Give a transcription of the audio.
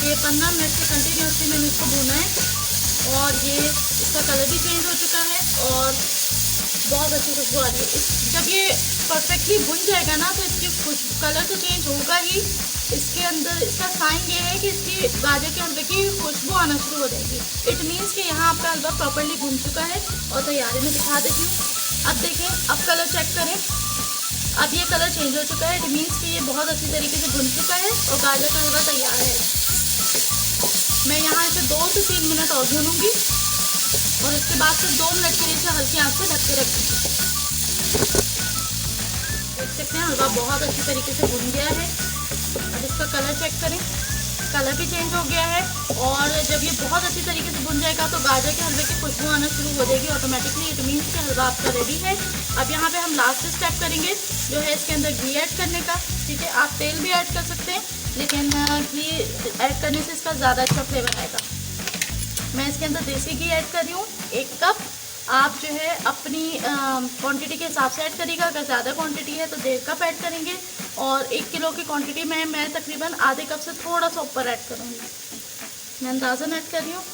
ये 15 मिनट से कंटिन्यूसली मैंने इसको भूना है और ये इसका कलर भी चेंज हो चुका है और बहुत अच्छी खुशबू आ रही है। जब ये परफेक्टली भुन जाएगा ना तो इसकी कलर तो चेंज होगा ही, इसके अंदर इसका साइन ये है कि इसकी गाजर के हलवे की खुशबू आना शुरू हो जाएगी। इट मीन्स कि यहाँ आपका हलवा प्रॉपर्ली भुन चुका है और तैयारी में दिखा देती हूँ। अब देखें, अब कलर चेक करें, अब ये कलर चेंज हो चुका है। इट मीन्स कि ये बहुत अच्छी तरीके से भुन चुका है और गाजर का हलवा तैयार है। मैं यहाँ इसे 2 से 3 मिनट और भूनूंगी और इसके बाद फिर 2 मिनट के लिए इसे हल्की आंच से ढक के रखूँगी। देख सकते हैं हलवा बहुत अच्छी तरीके से भुन गया है। अब इसका कलर चेक करें, कलर भी चेंज हो गया है और जब ये बहुत अच्छी तरीके से भुन जाएगा तो गाजर के हलवे की खुशबू आना शुरू हो जाएगी ऑटोमेटिकली। इट मीन्स कि हलवा आपका रेडी है। अब यहाँ पे हम लास्ट स्टेप करेंगे जो है इसके अंदर घी ऐड करने का। ठीक है, आप तेल भी ऐड कर सकते हैं लेकिन घी ऐड करने से इसका ज़्यादा अच्छा फ्लेवर आएगा। मैं इसके अंदर देसी घी ऐड कर रही हूँ 1 कप। आप जो है अपनी क्वांटिटी के हिसाब से ऐड करिएगा। अगर ज़्यादा क्वांटिटी है तो 1.5 कप ऐड करेंगे और 1 किलो की क्वांटिटी में मैं तकरीबन आधे कप से थोड़ा सा ऊपर ऐड करूँगी। मैं अंदाज़न ऐड कर रही हूँ।